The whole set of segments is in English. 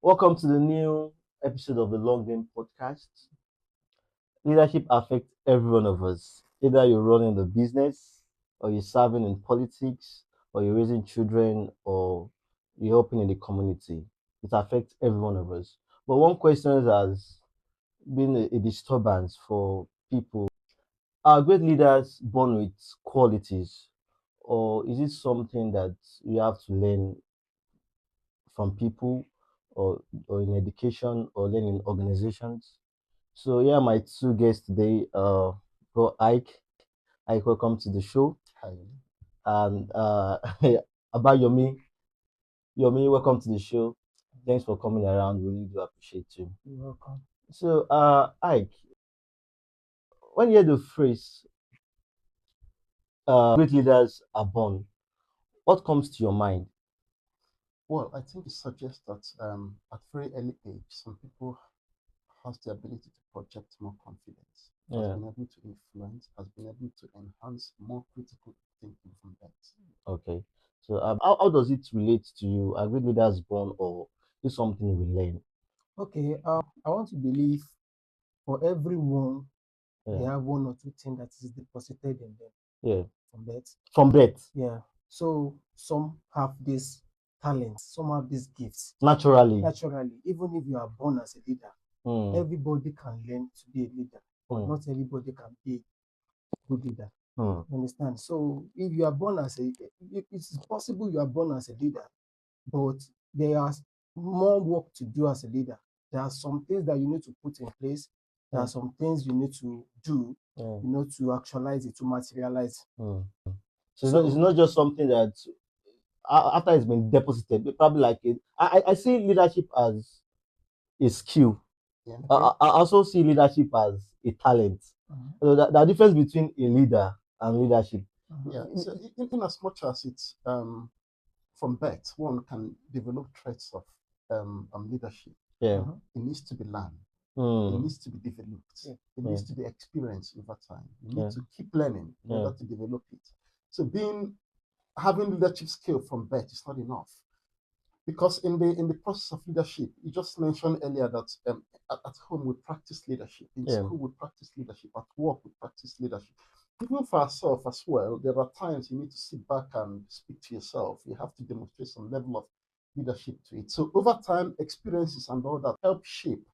Welcome to the new episode of the Long Game Podcast. Leadership affects every one of us. Either you're running the business, or you're serving in politics, or you're raising children, or you're helping in the community. It affects every one of us. But one question has been a disturbance for people. Are great leaders born with qualities, or is it something that you have to learn from people, or in education, or learn in organizations? So yeah, my two guests today, bro Ike. Ike, welcome to the show. Hi. And about Yomi. Yomi, welcome to the show. Thanks for coming around. Really do appreciate you. You're welcome. So Ike, when you hear the phrase great leaders are born, what comes to your mind? Well, I think it suggests that at very early age, some people has the ability to project more confidence, has Yeah. been able to influence, has been able to enhance more critical thinking from that. Okay. So how does it relate to you? Are great leaders born, or is something we learn? Okay, I want to believe for everyone they Yeah. have one or two things that is deposited in them Yeah. from birth. From birth, Yeah. So some have this talents, some have these gifts naturally. naturally. Even if you are born as a leader, Hmm. everybody can learn to be a leader, but Hmm. not everybody can be a good leader. Hmm. You understand? So if you are born as it's possible you are born as a leader, but there are more work to do as a leader. There are some things that you need to put in place. There are Mm. some things you need to do, Yeah. to actualize it, to materialize. Mm. So it's So not just something that after it's been deposited, probably like it. I see leadership as a skill. Yeah. okay. I also see leadership as a talent. Mhm. So the difference between a leader and leadership. Yeah. So in as much as it's from birth, one can develop traits of leadership. Yeah. Mhm. It needs to be learned. It Mm. needs to be developed. Yeah. It Yeah. needs to be experienced over time. You Yeah. need to keep learning in Yeah. order to develop it. So having leadership skill from birth is not enough. Because in the process of leadership, you just mentioned earlier that at home we practice leadership, in Yeah. school we practice leadership, at work we practice leadership. Even for ourselves as well, there are times you need to sit back and speak to yourself. You have to demonstrate some level of leadership to it. So over time, experiences and all that help shape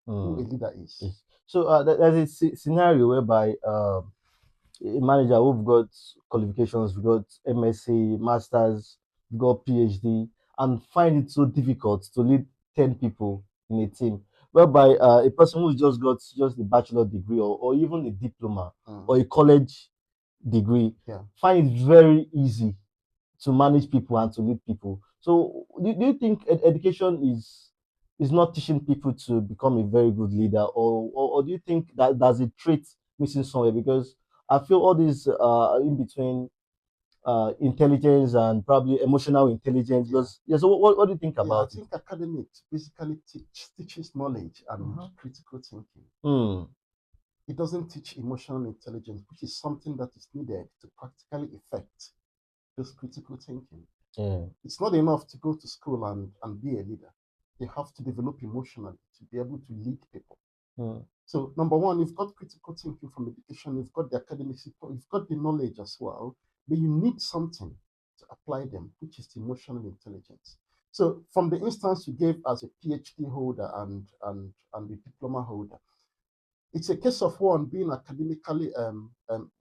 who a Mm. leader is. Yes. So there's a scenario whereby a manager who've got qualifications, we've got MSc, Masters, we've got PhD, and find it so difficult to lead 10 people in a team. Whereby a person who's just got just a bachelor degree, or even a diploma Mm. or a college degree, Yeah. find it very easy to manage people and to lead people. So do you think education is not teaching people to become a very good leader, or do you think that there's a trait missing somewhere? Because I feel all these in between intelligence and probably emotional intelligence. Yeah. Because yeah, so what do you think Yeah, I about it? think academics basically teaches knowledge and Mhm. critical thinking. Hmm. It doesn't teach emotional intelligence, which is something that is needed to practically effect this critical thinking. Yeah. It's not enough to go to school and be a leader. You have to develop emotionally to be able to lead people. Hmm. So, number one, you've got critical thinking from education, you've got the academics, you've got the knowledge as well, but you need something to apply them, which is the emotional intelligence. So, from the instance you gave as a PhD holder and the diploma holder, it's a case of one being academically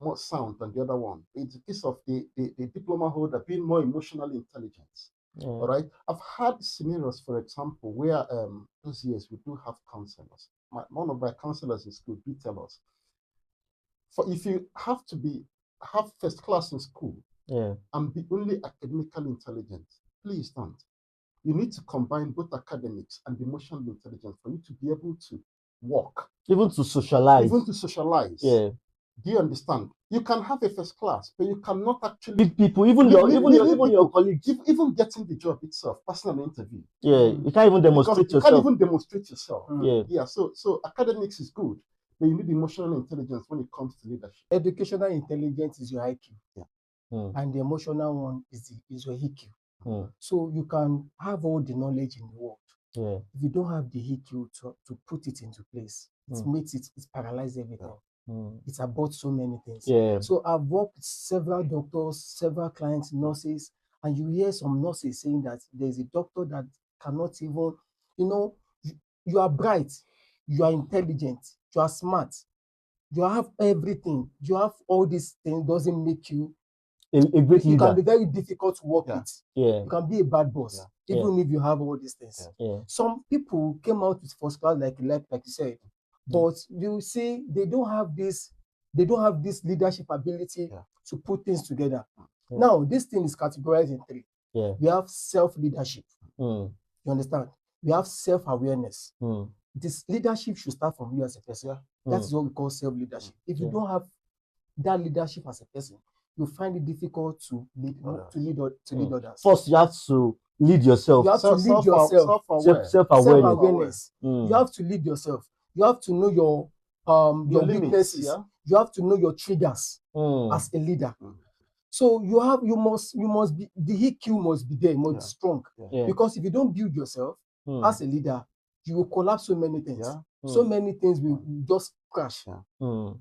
more sound than the other one. It's a case of the diploma holder being more emotionally intelligent. Yeah. All right. I've had scenarios, for example, where those years we do have counselors. One of my counselors in school do tell us, for if you have first class in school Yeah. and be only academically intelligent, please don't. You need to combine both academics and emotional intelligence for you to be able to work, Even to socialize. even to socialize. Yeah. Do you understand? You can have a first class, but you cannot actually Lead people, even your colleagues. even getting the job itself, passing an interview. Yeah. You can't even Because demonstrate you can't yourself. even demonstrate yourself. Yeah. Yeah, so academics is good, but you need emotional intelligence when it comes to leadership. Educational intelligence is your IQ, Hmm. and the emotional one is your EQ. Hmm. So you can have all the knowledge in the world, Yeah. If you don't have the EQ to put it into place, Mm. it paralyzes everything. Mm. It's about so many things. Yeah. So I've worked with several doctors, several clients, nurses, and you hear some nurses saying that there's a doctor that cannot even, you are bright, you are intelligent, you are smart, you have everything, you have all these things, doesn't make you, A great you can leader. be very difficult to work Yeah. with. Yeah. You can be a bad boss, even if you have all these things. Yeah. Some people came out with first class, like you said, but you see, they don't have this leadership ability to put things together. Yeah. Now, this thing is categorized in three. Yeah. We have self-leadership. Mm. You understand? We have self-awareness. Mm. This leadership should start from you as a person. That is what we call self-leadership. If you don't have that leadership as a person, you find it difficult to lead others. First, you have to lead yourself. You have to lead yourself. Self-awareness. You have to lead yourself. You have to know your limits, weaknesses. yeah? You have to know your triggers as a leader. So you must be, the EQ must be there, must be strong. Yeah. Because if you don't build yourself as a leader, you will collapse so many things. So many things will just crash.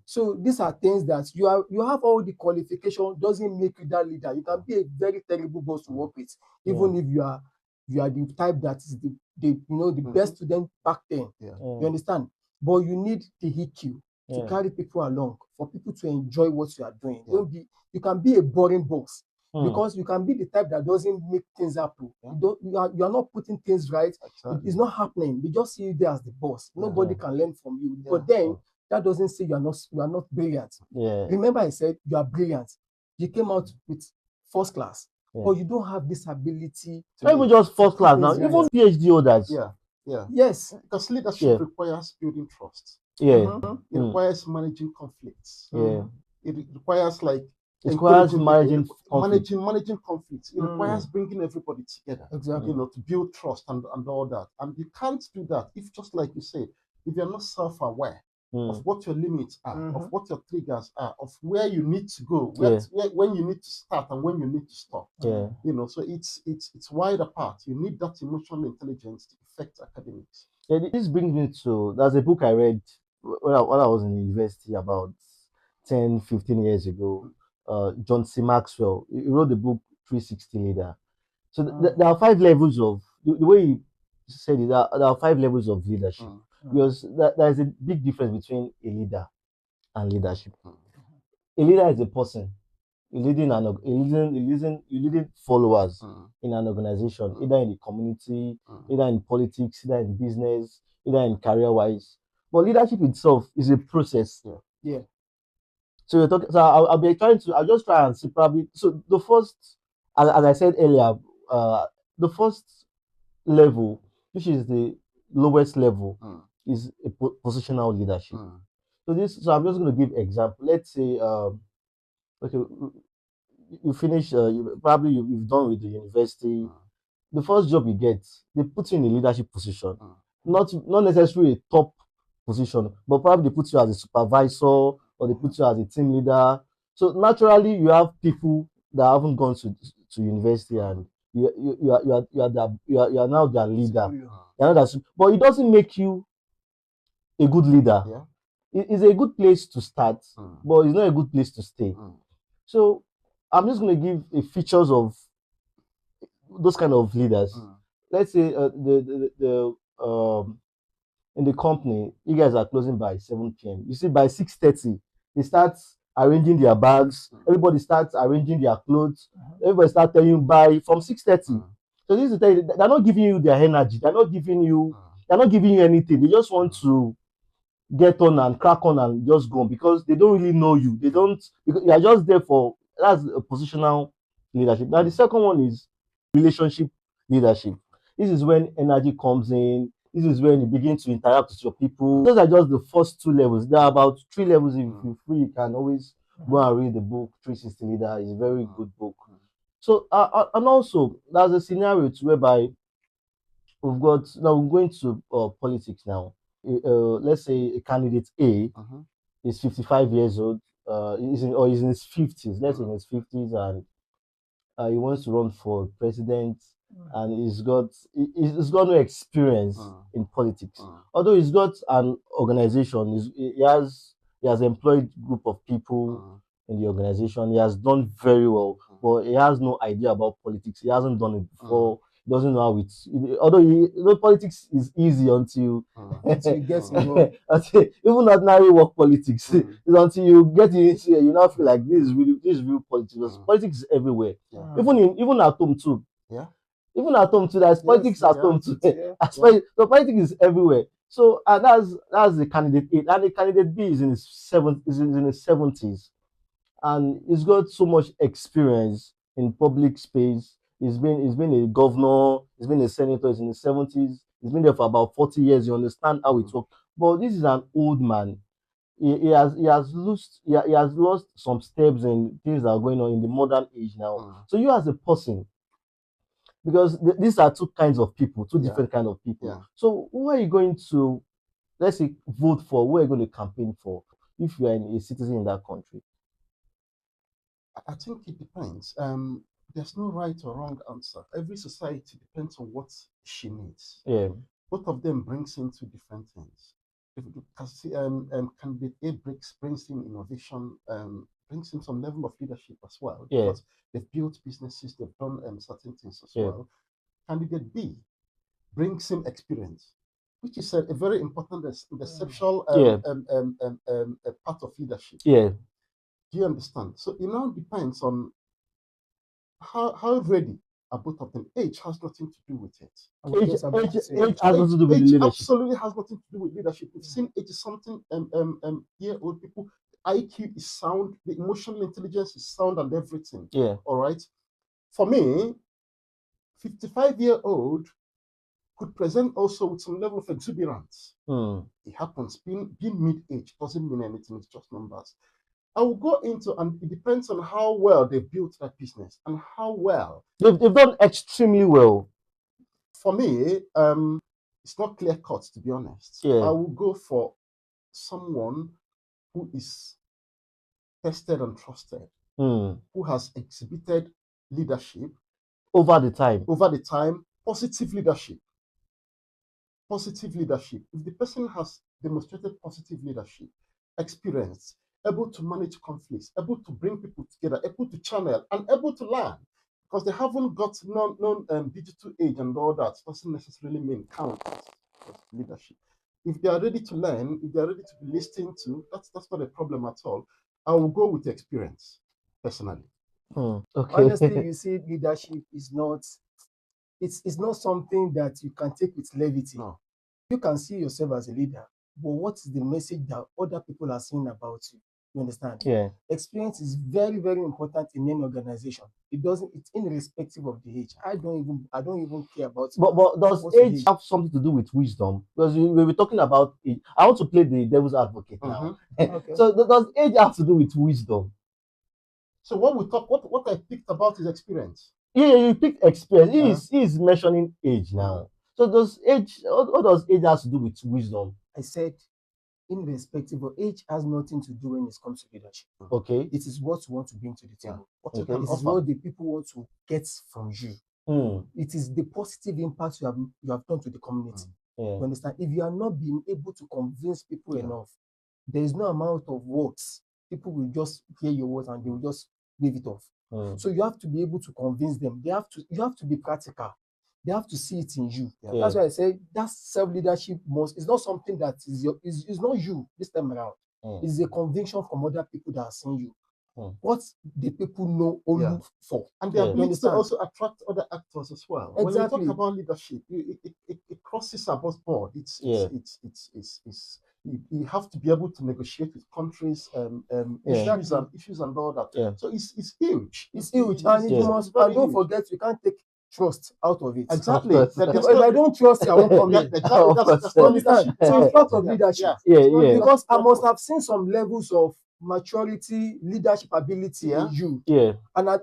So these are things that you have all the qualification, doesn't make you that leader. You can be a very terrible boss to work with, even if you are the type that is the best student back then. You understand? But you need the EQ to carry people along, for people to enjoy what you are doing. You can be a boring boss, because you can be the type that doesn't make things happen. You are not putting things right. It's not happening. They just see you there as the boss. Nobody can learn from you. But then that doesn't say you are not brilliant. Remember, I said you are brilliant. You came out with first class, but you don't have this ability. Not even just first class now, even PhD holders. Yes. Because leadership requires building trust. Yeah. It requires managing conflicts. Yeah. It requires it requires managing conflicts. It requires bringing everybody together. Exactly. To build trust and all that. And you can't do that if, just like you said, if you're not self-aware of what your limits are, of what your triggers are, of where you need to go, when you need to start and when you need to stop. So it's wide apart. You need that emotional intelligence to affect academics. Yeah, this brings me to, there's a book I read when I was in university about 10, 15 years ago. John C. Maxwell, he wrote the book 360 Leader. So there are 5 levels of, the way he said it, there are 5 levels of leadership. Because there is a big difference between a leader and leadership. A leader is a person. You're leading followers in an organization, either in the community, either in politics, either in business, either in career-wise. But leadership itself is a process. So you're talking. So I'll just try and see probably. So the first, as I said earlier, the first level, which is the lowest level, is a positional leadership. So I'm just going to give example. Let's say, okay, you finish, you've done with the university. The first job you get, they put you in a leadership position, not necessarily a top position, but probably they put you as a supervisor or they put you as a team leader. So naturally, you have people that haven't gone to university, and you are now their leader. But it doesn't make you a good leader. It's a good place to start, but it's not a good place to stay. So I'm just going to give a features of those kind of leaders. Let's say in the company, you guys are closing by 7 p.m. You see, by 6:30, they start arranging their bags. Everybody starts arranging their clothes. Everybody starts telling you bye from 6:30. So this is to tell you, they're not giving you their energy. They're not giving you anything. They just want to get on and crack on and just go on, because they don't really know you. Because you are just there for, that's a positional leadership. Now the second one is relationship leadership. This is when energy comes in. This is when you begin to interact with your people. Those are just the first 2 levels. There are about 3 levels. If you're free, you can always go and read the book 360 Leader. It's a very good book. So and also there's a scenario whereby we're going to politics now. Let's say a candidate A is 55 years old, is in his 50s, let's say in his 50s, and he wants to run for president. and he's got no experience in politics. Mm. Although he's got an organization, he has employed group of people Mm. in the organization. He has done very well, but he has no idea about politics. He hasn't done it before. He doesn't know how it's. Although politics is easy until Until you get involved. even ordinary work politics Mm. is until you get into it, you now feel like this is real politics. Because politics is everywhere, Yeah. even at home too. Yeah. Even at home too, there's politics at yeah, home too. yeah, So politics is everywhere. So that's the candidate A, and the candidate B is in his 70s, and he's got so much experience in public space. He's been a governor, he's been a senator, he's in his 70s, he's been there for about 40 years. You understand how it works. But this is an old man. He has lost some steps in things that are going on in the modern age now. So you as a person, because these are two kinds of people, two Yeah. different kind of people. Yeah. So who are you going to, let's say, vote for? Who are you going to campaign for if you are a citizen in that country? I think it depends. There's no right or wrong answer. Every society depends on what she needs. Yeah, Both of them brings in two different things. If you can see, candidate A brings in innovation, brings in some level of leadership as well, Yeah. because they've built businesses, they've done certain things as Yeah. well. Candidate B brings in experience, which is a very important the sexual Yeah. part of leadership. yeah, Do you understand? So it now depends on how ready are both of them. Age has nothing to do with it. I was age, just about to age, say. age has nothing to do with the Age leadership. absolutely has nothing to do with leadership. We've seen age is something year old people. IQ is sound, the emotional intelligence is sound and everything. Yeah, All right. For me, 55-year-old could present also with some level of exuberance. It happens. Being mid-age doesn't mean anything, it's just numbers. I will go into, and it depends on how well they built that business and how well. they've done extremely well. For me, it's not clear cut, to be honest. Yeah. I will go for someone who is tested and trusted, who has exhibited leadership Over the time. positive leadership. Positive leadership. If the person has demonstrated positive leadership, experience, able to manage conflicts, able to bring people together, able to channel, and able to learn, because they haven't got digital age and all that, doesn't necessarily mean count as leadership. If they are ready to learn, if they are ready to be listened to, that's not a problem at all. I will go with experience, personally. Okay. Honestly, you see, leadership is not. It's not something that you can take with levity. No. You can see yourself as a leader, but what is the message that other people are saying about you? You understand? Yeah. Experience is very, very important in any organization. It's irrespective of the age. I don't even care about it. But does What's the age have something to do with wisdom? Because we were talking about age. I want to play the devil's advocate now. Okay. So does age have to do with wisdom? So what I picked about is experience. Yeah, you picked experience. He is mentioning age now. So does age? What does age have to do with wisdom? I said, irrespective of age, has nothing to do when it comes to leadership. Okay. It is what you want to bring to the table. What you Okay. can It is offer. what the people want to get from you. It is the positive impact you have done to the community. Yeah. You understand? If you are not being able to convince people enough, there is no amount of words. People will just hear your words and they will just wave it off. So you have to be able to convince them. You have to be practical. They have to see it in you. Yeah. That's why I say that self-leadership it's not something that is not you this time around. It's a conviction from other people that are seeing you. What the people know or look for. And the Yeah. ability to also attract other actors as well. When you Exactly. talk about leadership, it crosses above board. You have to be able to negotiate with countries, issues and all that. Yeah. So it's huge. It's huge. And you must, and don't forget, you can't take trust out of it. Exactly. Of course. If I don't trust you, I won't come in. That's not leadership. So it's part of leadership. Yeah. Because I must have seen some levels of maturity, leadership ability in you. Yeah. And I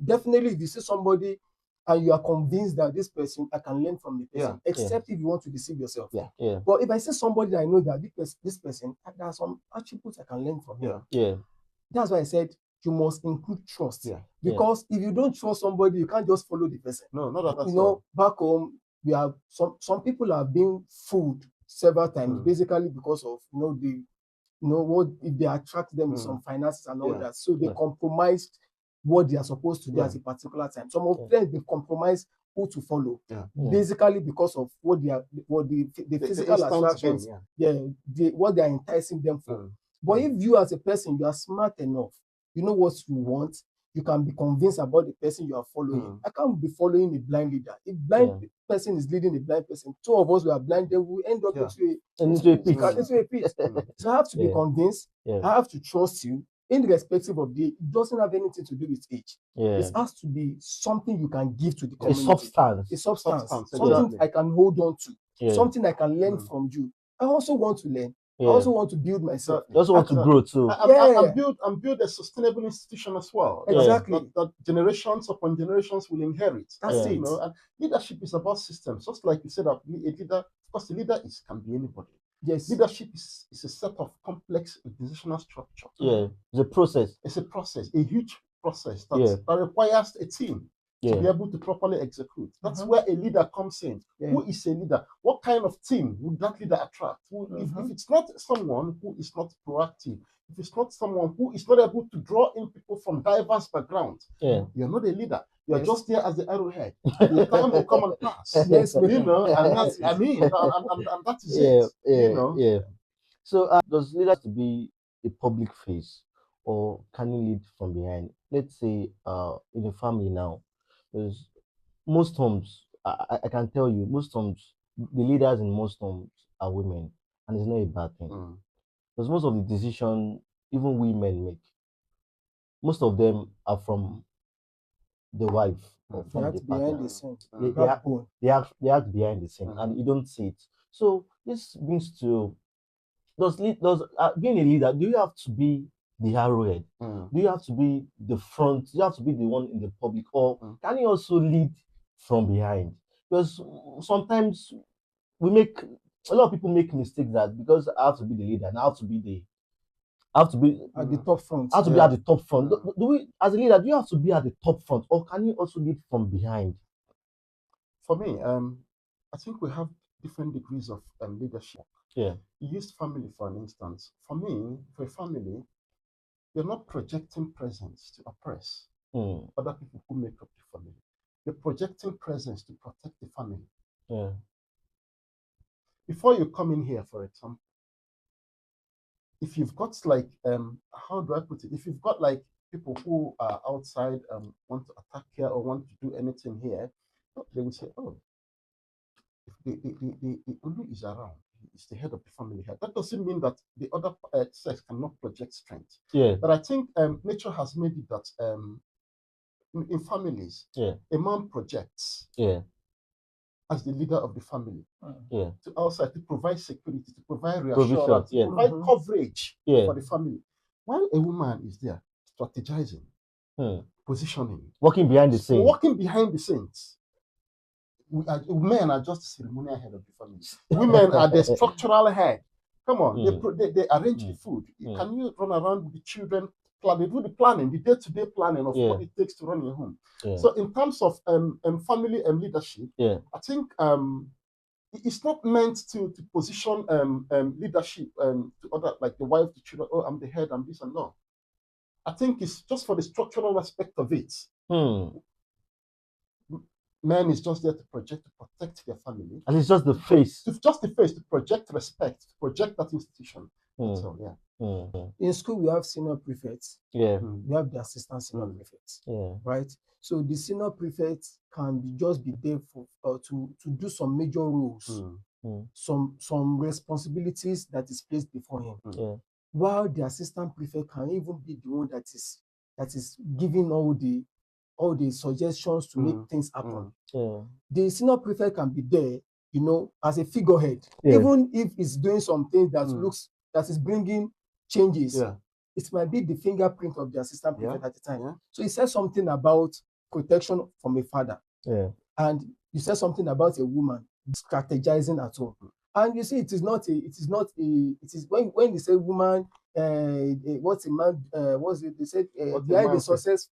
definitely if you see somebody and you are convinced that this person, I can learn from the person, except if you want to deceive yourself. Yeah. But if I see somebody that I know that this person, there are some attributes I can learn from him. Yeah. That's why I said you must include trust. Yeah. Because if you don't trust somebody, you can't just follow the person. No, not that. You know, back home, we have some people have been fooled several times, basically because of what if they attract them with some finances and all that. So they compromised what they are supposed to do at a particular time. Some of them they compromise who to follow, basically because of what the physical attractions, what they are enticing them for. But if you as a person, you are smart enough, you know what you want, you can be convinced about the person you are following. I can't be following a blind leader. If blind person is leading a blind person, two of us were blind, then we end up into a pit. So I have to be convinced. I have to trust you, irrespective of the. It doesn't have anything to do with age. It has to be something you can give to the community. A substance. Something I can hold on to. Something I can learn from you. I also want to learn. I also want to build myself. You also want to grow too. And build a sustainable institution as well. Exactly. That generations upon generations will inherit. That's it. And leadership is about systems. Just like you said, a leader, because a leader can be anybody. Yes. Leadership is a set of complex organizational structure. Yeah. It's a process. It's a process, a huge process that requires a team to be able to properly execute. That's where a leader comes in. Who is a leader? What kind of team would that leader attract? If it's not someone who is not proactive, if it's not someone who is not able to draw in people from diverse backgrounds, you're not a leader. You're just there as the arrowhead. The time will come and pass. And that's, and that is it. So does leader to be a public face, or can you lead from behind? Let's say in a family now, because most homes, I can tell you, most homes, the leaders in most homes are women, and it's not a bad thing. Because most of the decision, even women make, most of them are from the wife or from the behind partner. the scene. They act behind the scene, and you don't see it. So this brings to does being a leader, do you have to be the arrowhead? Do you have to be the front? Do you have to be the one in the public, or can you also lead from behind? Because sometimes a lot of people make mistakes that because I have to be the leader and I have to be at the top front. I have to be at the top front. Do we, as a leader, do you have to be at the top front, or can you also lead from behind? For me, I think we have different degrees of leadership. Yeah. You used family for an instance. For me, for a family, you're not projecting presence to oppress other people who make up the family. You're projecting presence to protect the family. Yeah. Before you come in here, for example, if you've got like how do I put it? If you've got like people who are outside want to attack here or want to do anything here, they will say, oh, if the Ulu is around, is the head of the family here. That doesn't mean that the other sex cannot project strength. Yeah. But I think nature has made it that in families, a man projects as the leader of the family to outside, to provide security, to provide reassurance, to provide coverage for the family. While a woman is there strategizing, positioning, working behind the scenes. Men are just the ceremonial head of the family. Women are the structural head. Come on, they arrange the food. Can you run around with the children? They do the planning, the day-to-day planning of what it takes to run your home. So in terms of family and leadership, I think it's not meant to position leadership to other, like the wife, the children. Oh, I'm the head, I'm this and that. I think it's just for the structural aspect of it. Man is just there to project, to protect their family. And it's just the face. It's just the face, to project respect, to project that institution. So, in school, we have senior prefects. We have the assistant senior prefects. Right? So the senior prefect can just be there for to do some major roles, some responsibilities that is placed before him. While the assistant prefect can even be the one that is giving all the suggestions to make things happen. The senior prefect can be there, as a figurehead, even if it's doing something that is bringing changes. It might be the fingerprint of the assistant prefect at the time. So he said something about protection from a father, and you said something about a woman strategizing at home. And you see, it is not it is when they say woman, what's a man, what's it, they said, What a behind man the success,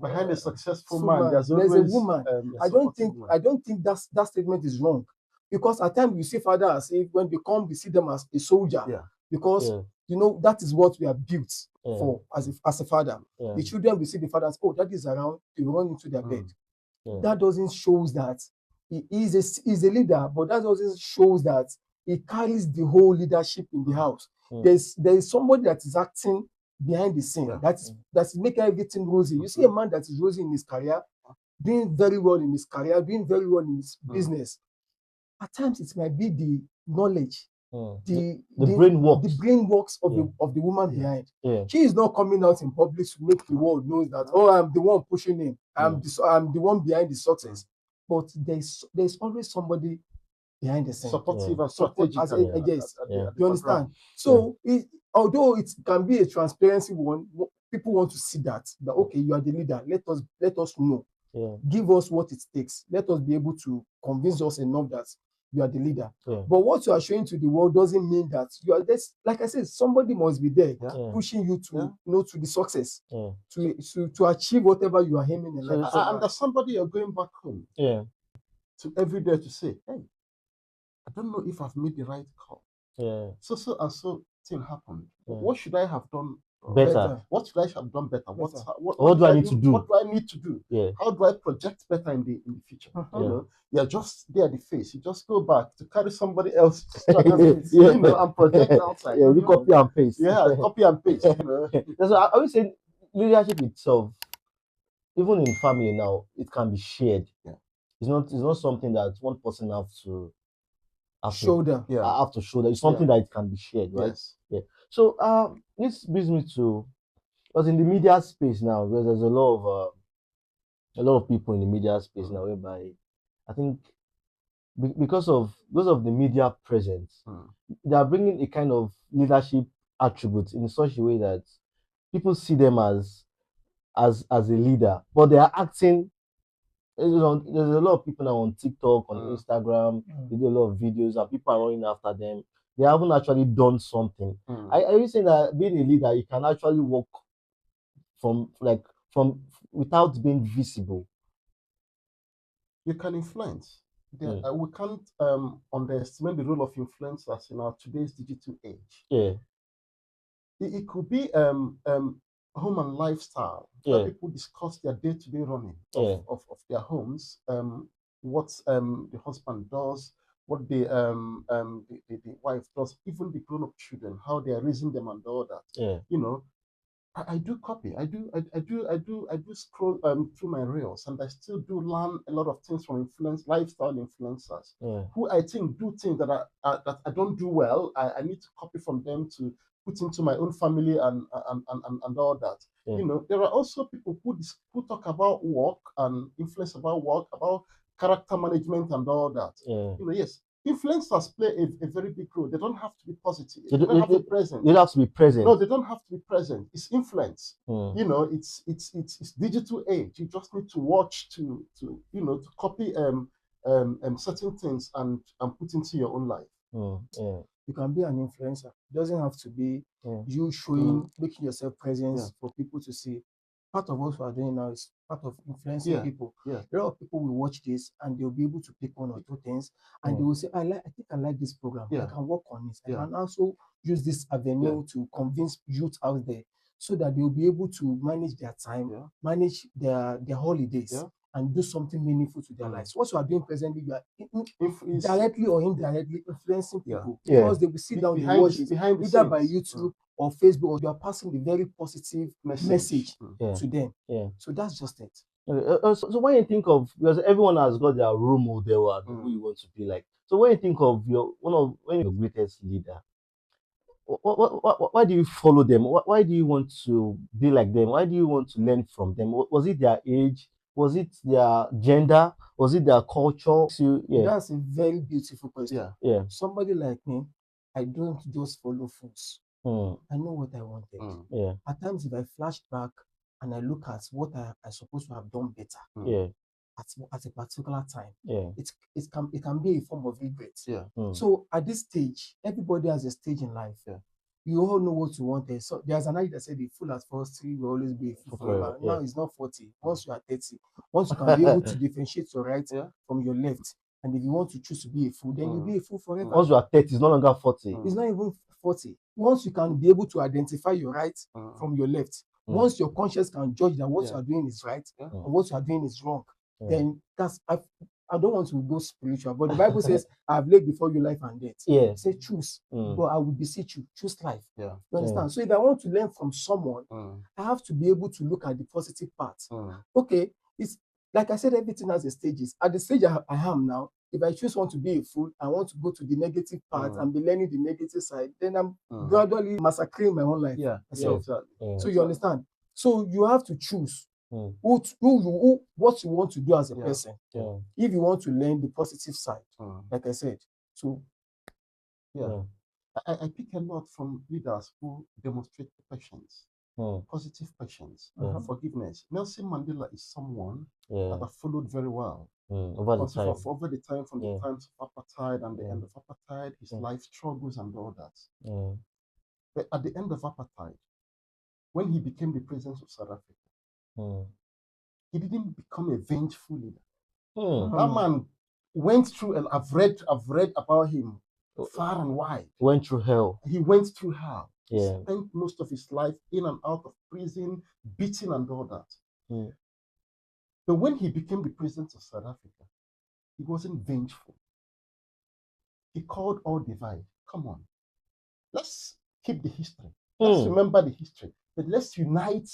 Behind a successful full man, there's there's a always woman. a I don't supportive think woman. I don't think that statement is wrong, because at times you see father as if when they come, we see them as a soldier, Yeah. because Yeah. you know that is what we are built Yeah. for as a father. Yeah. The children will see the father as, oh, that is around, they will run into their bed. Yeah. That doesn't show that he's a leader, but that doesn't show that he carries the whole leadership in the house. There is somebody that is acting behind the scene, Yeah. that is making everything rosy. You see a man that is rosy in his career, doing very well in his career, doing very well in his business. At times it might be the knowledge, The brain works. the brain works of Yeah. the woman behind. Yeah. She is not coming out in public to make the world knows that, oh, I'm the one pushing him, I'm the one behind the success. But there's always somebody behind the scene, Supportive and support strategic. as at the- yes. at the- Yeah. at the You understand? background. So although it can be a transparency one, people want to see that okay, you are the leader. Let us know. Yeah. Give us what it takes. Let us be able to convince us enough that you are the leader. Yeah. But what you are showing to the world doesn't mean that you are this. Like I said, somebody must be there Yeah. pushing you to to the success, Yeah. to achieve whatever you are aiming in life. And there's somebody you're going back home Yeah. to every day to say, hey, I don't know if I've made the right call. Yeah. So and so thing happened. Yeah. What should I have done Better. What should I have done better? What do I need to do? What do I need to do? Yeah. How do I project better in the future? You know, you're just there the face. You just go back to carry somebody else, Yeah. you know, and project outside. Yeah, you we know. copy and paste. Yeah, copy and paste. You know. That's why I always say leadership itself, even in family now, it can be shared. Yeah. It's not something that one person have to Shoulder. have to shoulder. It's something that it can be shared, right? Yes. Yeah. So this brings me to, because in the media space now, because there's a lot of people in the media space now, whereby I think because of the media presence, they are bringing a kind of leadership attribute in such a way that people see them as a leader, but they are acting. You know, there's a lot of people now on TikTok, on Instagram, they do a lot of videos, and people are running after them. They haven't actually done something. Are you saying that being a leader, you can actually work from without being visible? You can influence. We can't underestimate the role of influencers in our today's digital age. Yeah. It could be home and lifestyle, where people discuss their day-to-day running of their homes, what the husband does, what the wife does, even the grown-up children, how they are raising them and all that. Yeah. You know, I do copy. I do scroll through my reels, and I still do learn a lot of things from lifestyle influencers who I think do things that I don't do well. I need to copy from them to put into my own family and all that. You know, there are also people who talk about work and influence about work, about character management and all that. You know, yes. Influencers play a very big role. They don't have to be positive. They don't have to be present. They don't have to be present. No, they don't have to be present. It's influence. You know, it's digital age. You just need to watch to copy certain things and put into your own life. You can be an influencer. It doesn't have to be you showing, making yourself presence for people to see. Part of what we are doing now is part of influencing people. A lot of people will watch this and they'll be able to pick one or two things and they will say, I think I like this program. I can work on it. I can also use this avenue to convince youth out there so that they'll be able to manage their time, manage their holidays, and do something meaningful to their lives. What you are doing presently, you are directly or indirectly influencing people because they will sit down and watch it either by YouTube or Facebook, or you are passing a very positive message to them. So that's just it. So when you think of, because everyone has got their role model and who you want to be like. So when you think of your greatest leader, why do you follow them? Why do you want to be like them? Why do you want to learn from them? Was it their age? Was it their gender? Was it their culture? So, that's a very beautiful question. Yeah. Somebody like me, I don't just follow fools. I know what I wanted. At times, if I flash back and I look at what I supposed to have done better, at a particular time. Yeah. It can be a form of regret. Yeah. So at this stage, everybody has a stage in life. Yeah. You all know what you want. So there's an idea that said the fool at 40 will always be a fool forever. Yeah. Now it's not 40. Once you are 30, once you can be able to differentiate your right Yeah. from your left, and if you want to choose to be a fool, then you'll be a fool forever. Once you are 30, it's no longer 40. It's not even 40. Once you can be able to identify your right from your left, once your conscience can judge that what you are doing is right and what you are doing is wrong, then that's I don't want to go spiritual, but the Bible says, I've laid before you life and death. Yeah. Say choose, but I will beseech you, choose life. Yeah. You understand? So if I want to learn from someone, I have to be able to look at the positive part. Okay, it's like I said, everything has a stages. At the stage I am now, if I choose want to be a fool, I want to go to the negative part and be learning the negative side, then I'm gradually massacring my own life. Yeah. myself. Exactly. So you understand? So you have to choose what you want to do as a person. If you want to learn the positive side, like I said. So I pick a lot from leaders who demonstrate patience, positive patience, forgiveness. Nelson Mandela is someone that I followed very well. Over the time. Over the time, from the times of apartheid and the end of apartheid, his life struggles and all that. But at the end of apartheid, when he became the president of South Africa, he didn't become a vengeful leader. That man went through, and I've read about him far and wide. Went through hell. He went through hell. He Yeah. spent most of his life in and out of prison, beaten and all that. But when he became the president of South Africa, he wasn't vengeful. He called all divide. Come on, let's keep the history. Let's remember the history. But let's unite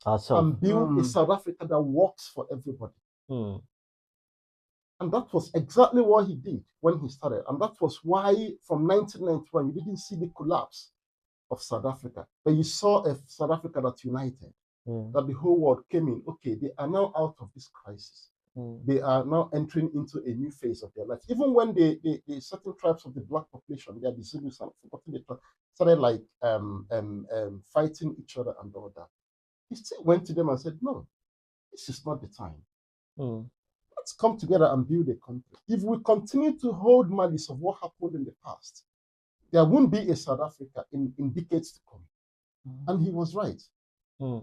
Ourselves. and build a South Africa that works for everybody. And that was exactly what he did when he started. And that was why from 1991, you didn't see the collapse of South Africa, but you saw a South Africa that united, that the whole world came in. Okay, they are now out of this crisis. They are now entering into a new phase of their life. Even when the certain tribes of the black population, they are the Zulus, and forgotten the tribe, started like fighting each other and all that, he still went to them and said, no, this is not the time. Let's come together and build a country. If we continue to hold malice of what happened in the past, there won't be a South Africa in decades to come. And he was right.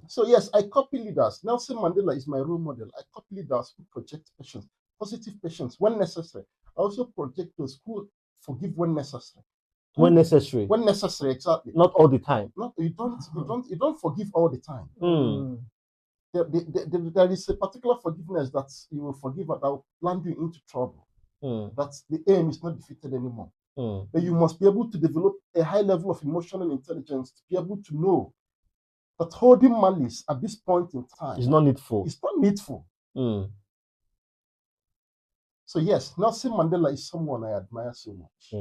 So yes, I copy leaders. Nelson Mandela is my role model. I copy leaders who project patience, positive patience when necessary. I also project those who forgive when necessary. When necessary. When necessary, exactly. Not all the time. No, you don't forgive all the time. There is a particular forgiveness that you will forgive that will land you into trouble. That the aim is not defeated anymore. But you must be able to develop a high level of emotional intelligence to be able to know that holding malice at this point in time It's not needful. It's not needful. So yes, Nelson Mandela is someone I admire so much.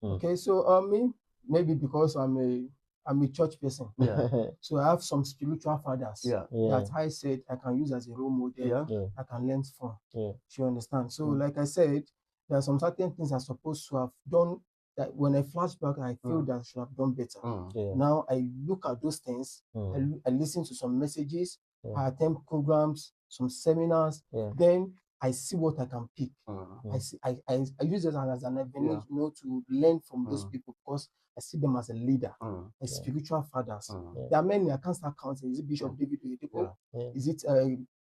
Okay, so me, maybe because I'm a church person. So I have some spiritual fathers that I said I can use as a role model. I can learn from. You understand? So like I said, there are some certain things I'm supposed to have done that when I flash back, I feel that I should have done better. Now I look at those things, I listen to some messages, I attend programs, some seminars, then I see what I can pick. I use it as an avenue, to learn from those people, because I see them as a leader, as spiritual fathers. There are many, I can't start counting. Is it Bishop David Oyedepo? Is it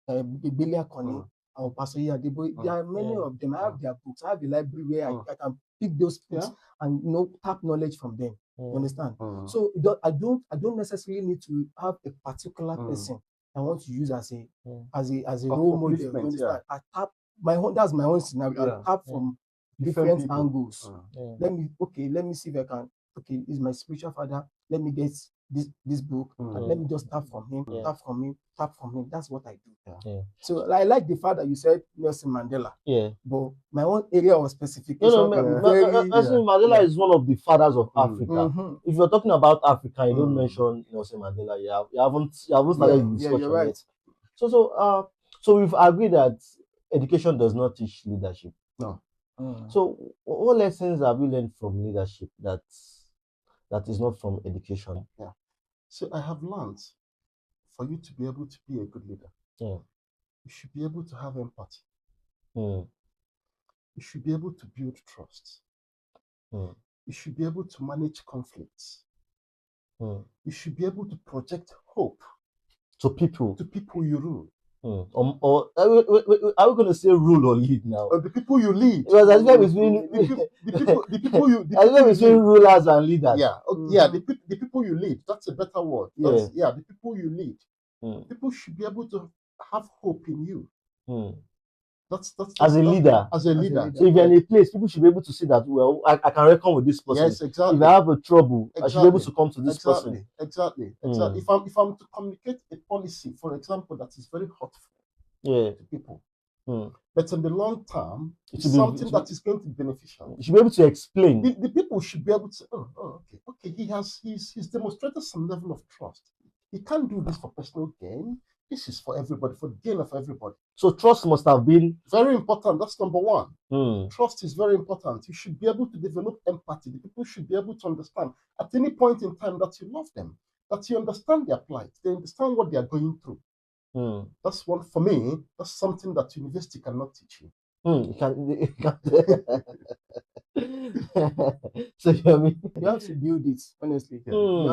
Bilia Kone or Pastor Yadebo? There are many of them. I have their books. I have a library where I can pick those books and tap knowledge from them. You understand? So I don't necessarily need to have a particular person I want to use as a role model. You understand? I tap that's my own scenario. I tap from different angles. Let me see if I can. Okay, is my spiritual father. Let me get this book and let me just tap from him, tap from him, tap from him. That's what I do. So I like the fact that you said Nelson Mandela. But my own area of specification. Nelson Mandela is one of the fathers of Africa. If you're talking about Africa, you don't mention Nelson Mandela. You haven't started the discussion yet. So we've agreed that education does not teach leadership. No. So what lessons have you learned from leadership that is not from education? So I have learned, for you to be able to be a good leader, You should be able to have empathy. Mm. You should be able to build trust. Mm. You should be able to manage conflicts. Mm. You should be able to project hope To people. to people you rule. Or are we going to say rule or lead now? Or the people you lead. Because there's a difference between The people you there's a difference between lead. rulers and leaders. Yeah, yeah, the people you lead. That's a better word. Yeah. The people you lead. Mm. People should be able to have hope in you. Mm. That's As a leader. As a leader. So if you're in a place, people should be able to see that, well, I can reckon with this person. Yes, exactly. If I have a trouble, I should be able to come to this person. Exactly. Mm. If I'm to communicate a policy, for example, that is very hurtful Yeah. to people, Mm. but in the long term, It it's should be- something that is going to be beneficial. You should be able to explain. The people should be able to say, okay, he's demonstrated some level of trust. He can't do this for personal gain. This is for everybody, for the gain of everybody. So trust must have been Very important. That's number one. Mm. Trust is very important. You should be able to develop empathy. The people should be able to understand at any point in time that you love them, that you understand their plight, they understand what they are going through. Mm. That's one for me. That's something that university cannot teach you. You can. So you know what I mean? You have to build it, honestly. Mm.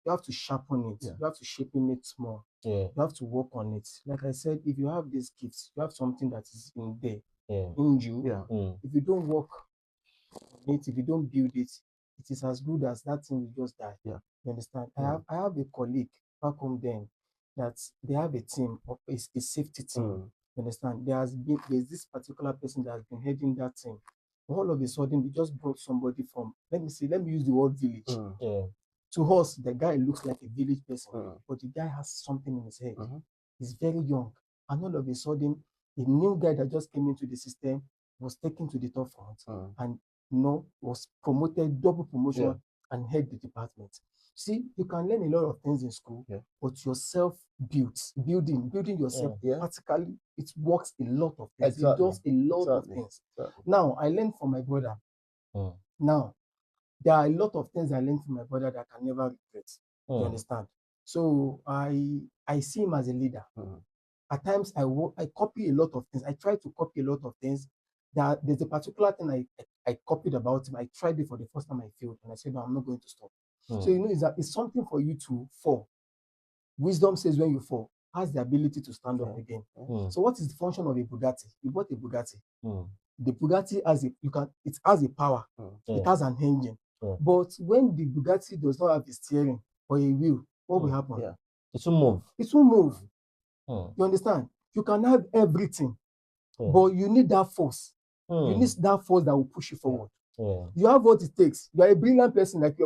You have to sharpen it. Yeah. You have to shapen it more. Yeah. You have to work on it. Like I said, if you have these gifts, you have something that is in there, Yeah. in you. Yeah. Mm. If you don't work on it, if you don't build it, it is as good as that thing will just die. Yeah. You understand? Yeah. I have a colleague back home then that they have a team, a safety team. Mm. You understand? There's this particular person that has been heading that team. All of a sudden, they just brought somebody from, let me use the word village. Mm. Yeah. To us, the guy looks like a village person, Mm. but the guy has something in his head. Mhm. He's very young. And all of a sudden, a new guy that just came into the system was taken to the top front Mm. and was promoted, double promotion, Yeah. and head the department. See, you can learn a lot of things in school, Yeah. but yourself building yourself Yeah. practically, it works a lot of things. Exactly. It does a lot of Exactly. things. Exactly. Now, I learned from my brother. Mm. Now, there are a lot of things I learned from my brother that I can never regret. You Mm. understand? So I see him as a leader. Mm. At times I copy a lot of things. I try to copy a lot of things. There's a particular thing I copied about him. I tried it for the first time, I failed, and I said, no, I'm not going to stop. Mm. So it's something for you to fall. Wisdom says when you fall, has the ability to stand up Yeah. again. Mm. So what is the function of a Bugatti? You bought a Bugatti. Mm. The Bugatti it has a power. Yeah. It has an engine. Yeah. But when the Bugatti does not have a steering or a wheel, what will happen? Yeah. It will move. It will move. Mm. You understand? You can have everything, Yeah. but you need that force. You Mm. need that force that will push you forward. Yeah. You have what it takes. You are a brilliant person, like we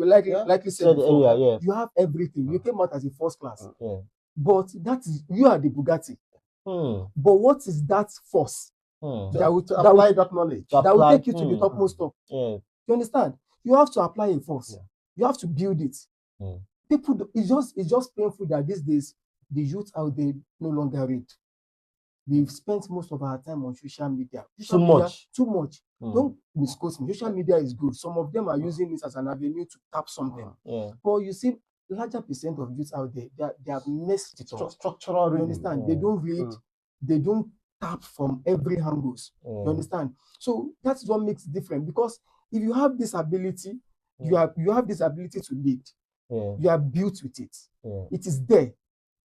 Yeah. likely said Said before. earlier, yeah. You have everything. You came out as a first class, Yeah. but you are the Bugatti. Mm. But what is that force Mm. that will To apply that knowledge. To that will apply- take you to the mm. topmost top? Yeah. You understand? You have to apply a force. Yeah. You have to build it. Mm. It's just painful that these days the youth out there no longer read. We've spent most of our time on social media. Social Too media, much. Too much. Mm. Don't misquote me. Social media is good. Some of them are using it as an avenue to tap something. Yeah. But you see, larger percent of youth out there, they have messed it up. Structural You reading. understand? Mm. They don't read. Mm. They don't tap from every angles. You Yeah. understand? So that's what makes it different. Because if you have this ability, you have this ability to lead. Yeah. You are built with it. Yeah. It is there.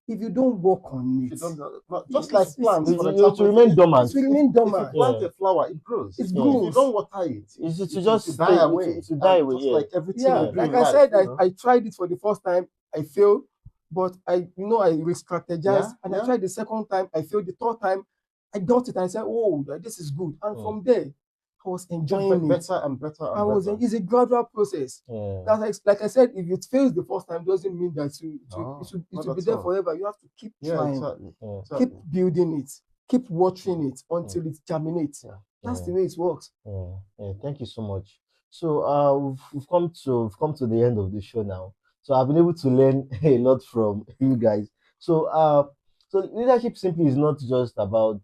If you don't work on If it, you don't, just like It's- plants, It for will example, remain if- dormant. it will remain If you dormant. plant Yeah. a flower, it grows. It If grows. you don't water it, It's to will just die stay- away. to die away, Just yeah. like everything Yeah, you do like in I life, said, you know. I tried it for the first time, I failed, but I re-strategized, Yeah, and yeah. I tried the second time, I failed the third time, I got it, and I said, oh, this is good. And Mm. from there, I was enjoying it. better and better and better. It's a gradual process. Yeah. Like I said, if it fails the first time, doesn't mean that it No, will not be at there all. forever. You have to keep Yeah, trying, exactly. Yeah. exactly. keep building it, keep watching it until it germinates. Yeah. That's Yeah. the way it works. Yeah. Yeah. Thank you so much. So we've come to the end of the show now. So I've been able to learn a lot from you guys. So leadership simply is not just about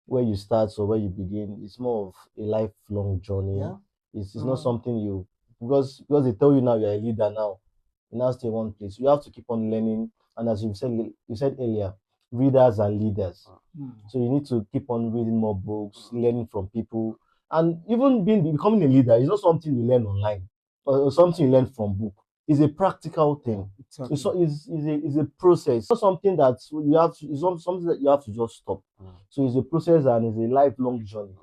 where you start or where you begin. It's more of a lifelong journey. Yeah. It's not something you because they tell you now you're a leader now. You now stay one place. You have to keep on learning. And as you said earlier, readers are leaders. Mm. So you need to keep on reading more books, learning from people, and even becoming a leader is not something you learn online or something you learn from book. It's a practical thing. Exactly. It's a process. It's not something that you have to. It's not something that you have to just stop. So it's a process and it's a lifelong journey.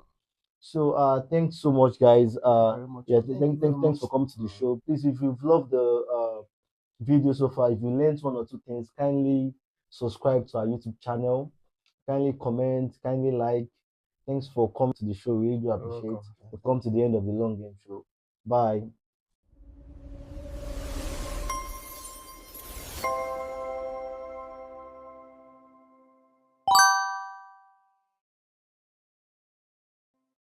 So thanks so much, guys. Very much. Yeah, Thank you very thanks much. for coming to the show. Please, if you've loved the video so far, if you learned one or two things, kindly subscribe to our YouTube channel. Kindly comment, kindly like. Thanks for coming to the show. We really do You're appreciate. welcome. We've come to the end of the long game show. Bye.